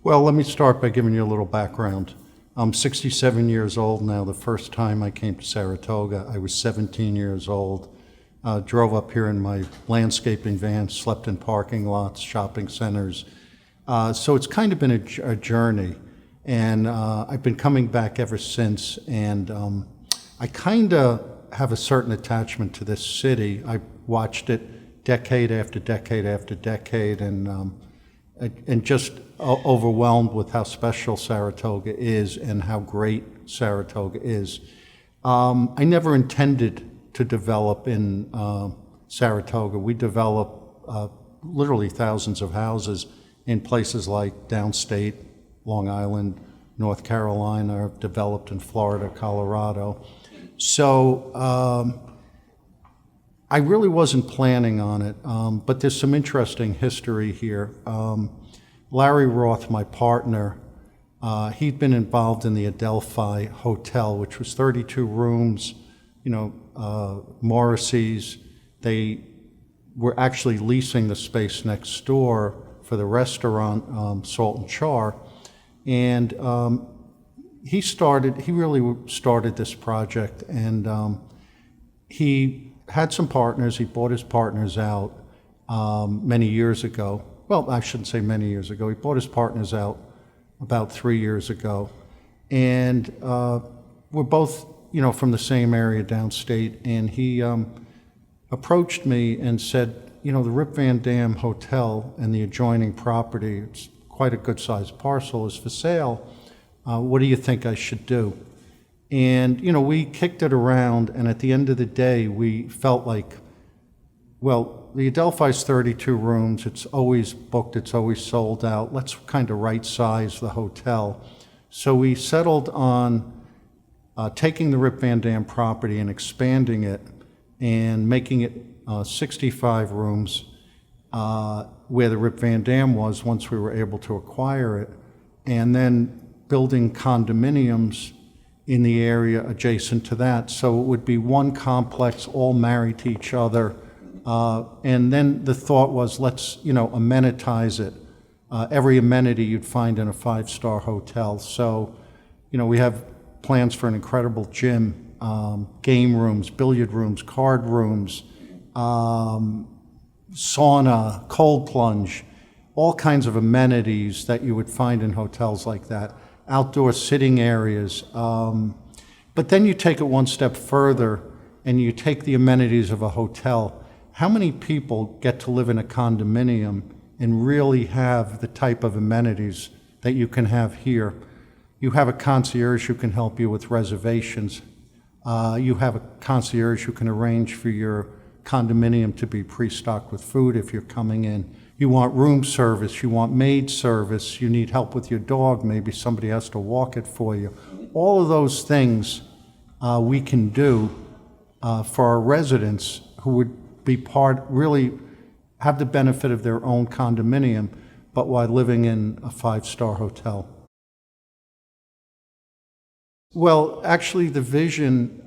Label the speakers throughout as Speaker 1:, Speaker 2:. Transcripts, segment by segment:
Speaker 1: Well, let me start by giving you a little background. I'm 67 years old now. The first time I came to Saratoga, I was 17 years old. Drove up here in my landscaping van, slept in parking lots, shopping centers. So it's kind of been a journey. And I've been coming back ever since. And I kind of have a certain attachment to this city. I watched it decade after decade after decade, and just overwhelmed with how special Saratoga is and how great Saratoga is. I never intended to develop in Saratoga. We develop literally thousands of houses in places like downstate, Long Island, North Carolina, I've developed in Florida, Colorado. So I really wasn't planning on it, but there's some interesting history here. Larry Roth, my partner, he'd been involved in the Adelphi Hotel, which was 32 rooms, Morrissey's. They were actually leasing the space next door for the restaurant, Salt and Char. And he really started this project, and he had some partners. He bought his partners out many years ago. Well, I shouldn't say many years ago. He bought his partners out about 3 years ago. And we're both, from the same area downstate. And he approached me and said, the Rip Van Dam Hotel and the adjoining property, it's quite a good-sized parcel, is for sale. What do you think I should do? And, we kicked it around, and at the end of the day, we felt like, well, the Adelphi's 32 rooms, it's always booked, it's always sold out. Let's kind of right-size the hotel. So we settled on taking the Rip Van Dam property and expanding it and making it 65 rooms where the Rip Van Dam was once we were able to acquire it, and then building condominiums in the area adjacent to that. So it would be one complex, all married to each other. And then the thought was, let's, amenitize it. Every amenity you'd find in a five-star hotel. So, we have plans for an incredible gym, game rooms, billiard rooms, card rooms, sauna, cold plunge, all kinds of amenities that you would find in hotels like that. Outdoor sitting areas. But then you take it one step further and you take the amenities of a hotel. How many people get to live in a condominium and really have the type of amenities that you can have here? You have a concierge who can help you with reservations. You have a concierge who can arrange for your condominium to be pre-stocked with food if you're coming in. You want room service, you want maid service, you need help with your dog, maybe somebody has to walk it for you. All of those things we can do for our residents who would be really have the benefit of their own condominium, but while living in a five-star hotel. Well, actually the vision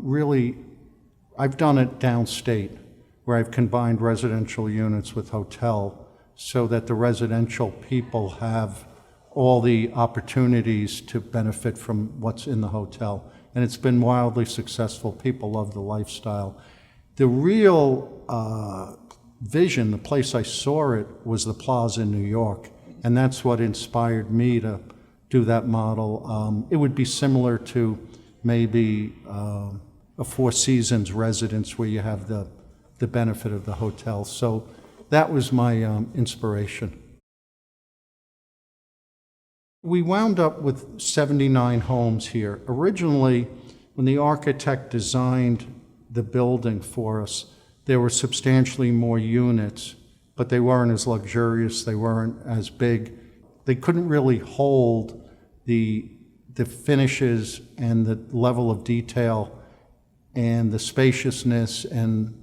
Speaker 1: really, I've done it downstate, where I've combined residential units with hotel so that the residential people have all the opportunities to benefit from what's in the hotel. And it's been wildly successful. People love the lifestyle. The real vision, the place I saw it, was the Plaza in New York. And that's what inspired me to do that model. It would be similar to maybe a Four Seasons residence where you have the benefit of the hotel. So that was my inspiration. We wound up with 79 homes here. Originally, when the architect designed the building for us, there were substantially more units, but they weren't as luxurious, they weren't as big. They couldn't really hold the finishes and the level of detail and the spaciousness and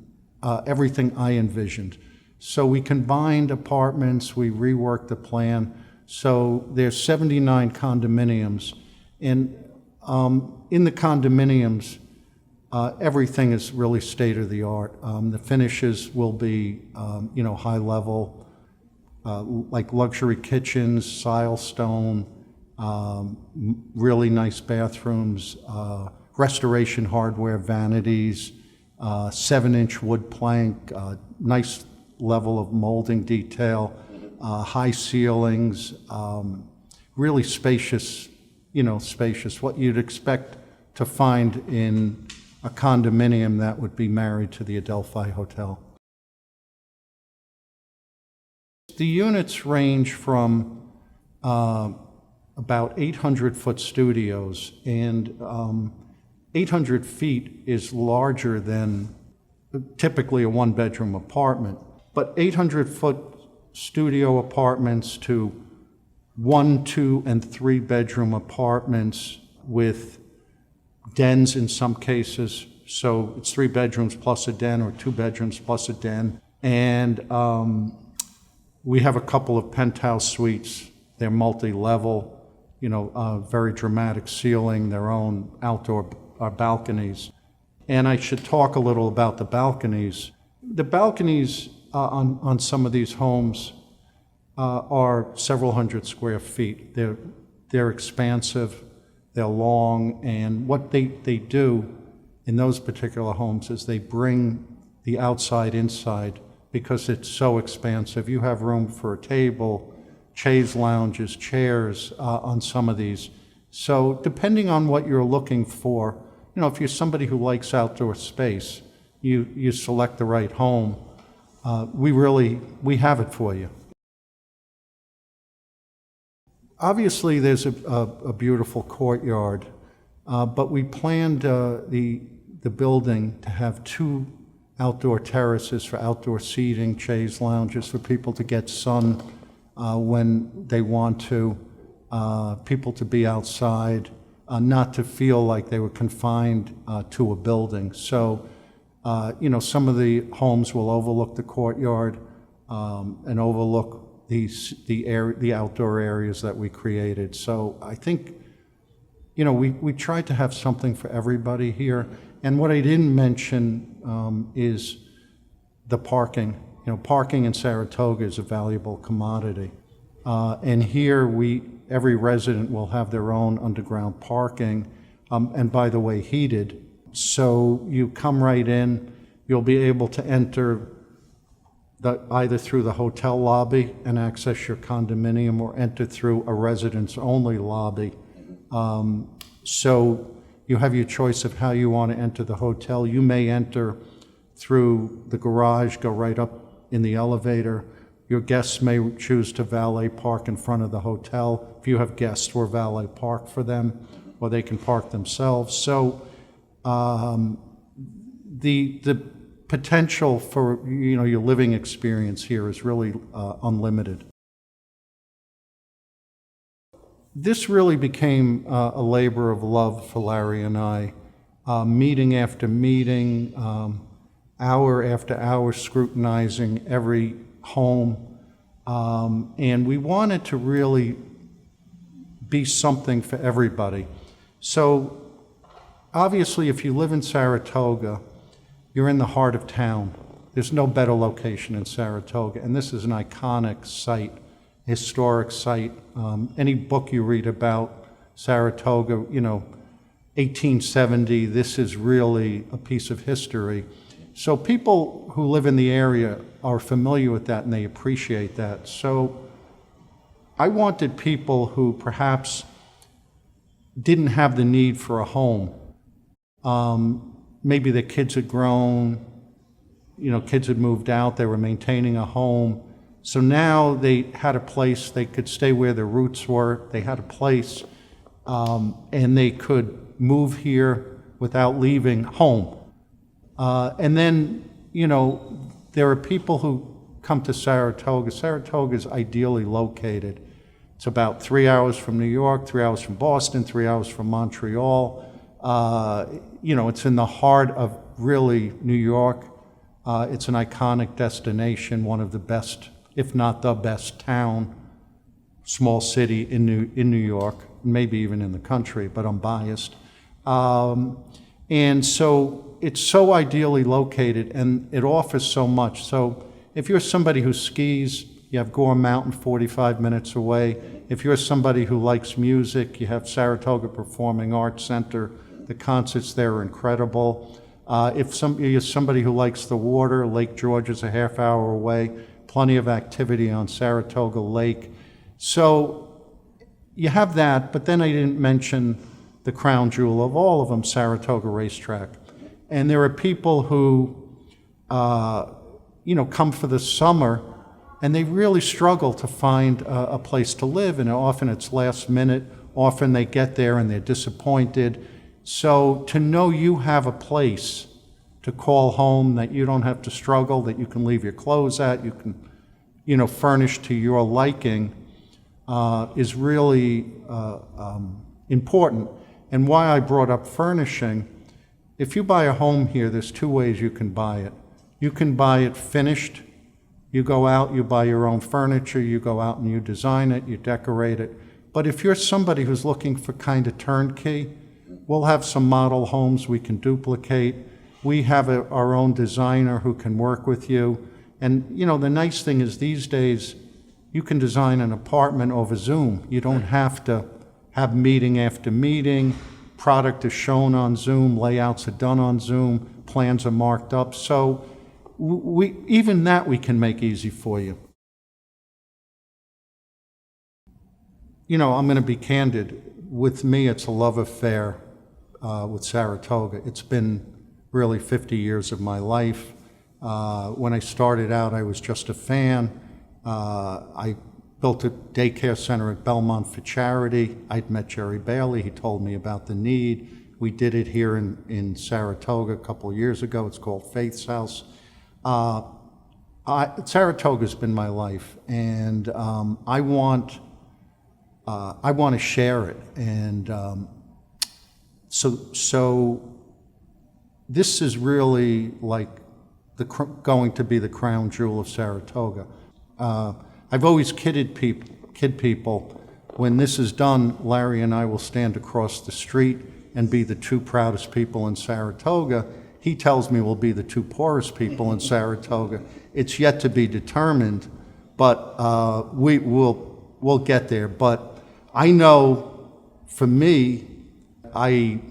Speaker 1: everything I envisioned. So we combined apartments, we reworked the plan. So there's 79 condominiums. And in the condominiums, everything is really state of the art. The finishes will be, high level. like luxury kitchens, silestone, really nice bathrooms, restoration hardware vanities, 7-inch wood plank, nice level of molding detail, high ceilings, really spacious, spacious, what you'd expect to find in a condominium that would be married to the Adelphi Hotel. The units range from about 800-foot studios, and 800 feet is larger than typically a one-bedroom apartment. But 800-foot studio apartments to 1, 2, and 3-bedroom apartments with dens in some cases. So it's 3 bedrooms plus a den, or 2 bedrooms plus a den. And we have a couple of penthouse suites. They're multi-level, very dramatic ceiling, their own outdoor balconies. And I should talk a little about the balconies. The balconies on some of these homes are several hundred square feet. They're expansive, they're long, and what they do in those particular homes is they bring the outside inside because it's so expansive. You have room for a table, chaise lounges, chairs on some of these. So depending on what you're looking for, if you're somebody who likes outdoor space, you select the right home. We have it for you. Obviously, there's a beautiful courtyard, but we planned the building to have 2 outdoor terraces for outdoor seating, chaise lounges for people to get sun when they want to, people to be outside, not to feel like they were confined to a building. So, some of the homes will overlook the courtyard and overlook the outdoor areas that we created. So I think, we tried to have something for everybody here. And what I didn't mention is the parking. Parking in Saratoga is a valuable commodity. And here every resident will have their own underground parking, and by the way, heated. So you come right in, you'll be able to enter either through the hotel lobby and access your condominium, or enter through a residence-only lobby. So you have your choice of how you want to enter the hotel. You may enter through the garage, go right up in the elevator. Your guests may choose to valet park in front of the hotel. If you have guests, we'll valet park for them, or they can park themselves. So the potential for your living experience here is really unlimited. This really became a labor of love for Larry and I. Meeting after meeting, hour after hour scrutinizing every home, and we wanted to really be something for everybody. So obviously, if you live in Saratoga, you're in the heart of town. There's no better location in Saratoga, and this is an iconic site, historic site. Any book you read about Saratoga, 1870, this is really a piece of history. So people who live in the area are familiar with that, and they appreciate that. So I wanted people who perhaps didn't have the need for a home. Maybe their kids had grown, kids had moved out, they were maintaining a home. So now they had a place, they could stay where their roots were, they had a place, and they could move here without leaving home. And then, there are people who come to Saratoga. Saratoga is ideally located. It's about 3 hours from New York, 3 hours from Boston, 3 hours from Montreal. It's in the heart of really New York. It's an iconic destination, one of the best, if not the best town, small city in New York, maybe even in the country, but I'm biased. And so it's so ideally located, and it offers so much. So if you're somebody who skis, You have Gore Mountain 45 minutes away. If you're somebody who likes music, you have Saratoga Performing Arts Center. The concerts there are incredible. If you're somebody who likes the water, Lake George is a half hour away. Plenty of activity on Saratoga Lake. So you have that, but then I didn't mention the crown jewel of all of them, Saratoga Racetrack. And there are people who, come for the summer, and they really struggle to find a place to live, and often it's last minute. Often they get there and they're disappointed. So to know you have a place to call home, that you don't have to struggle, that you can leave your clothes at, you can, furnish to your liking, is really important. And why I brought up furnishing, if you buy a home here, there's two ways you can buy it. You can buy it finished. You go out, you buy your own furniture, you go out and you design it, you decorate it. But if you're somebody who's looking for kind of turnkey, we'll have some model homes we can duplicate. We have our own designer who can work with you. And the nice thing is these days, you can design an apartment over Zoom. You don't have to have meeting after meeting. Product is shown on Zoom, layouts are done on Zoom, plans are marked up. So even that we can make easy for you. I'm going to be candid. With me, it's a love affair with Saratoga. It's been really 50 years of my life. When I started out, I was just a fan. I built a daycare center at Belmont for charity. I'd met Jerry Bailey. He told me about the need. We did it here in Saratoga a couple of years ago. It's called Faith's House. Saratoga's been my life, and I want to share it. And so this is really like going to be the crown jewel of Saratoga. I've always kid people, when this is done, Larry and I will stand across the street and be the two proudest people in Saratoga. He tells me we'll be the two poorest people in Saratoga. It's yet to be determined, but we'll get there. But I know, for me, I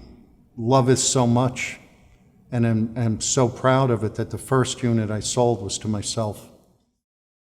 Speaker 1: love this so much, and am so proud of it that the first unit I sold was to myself.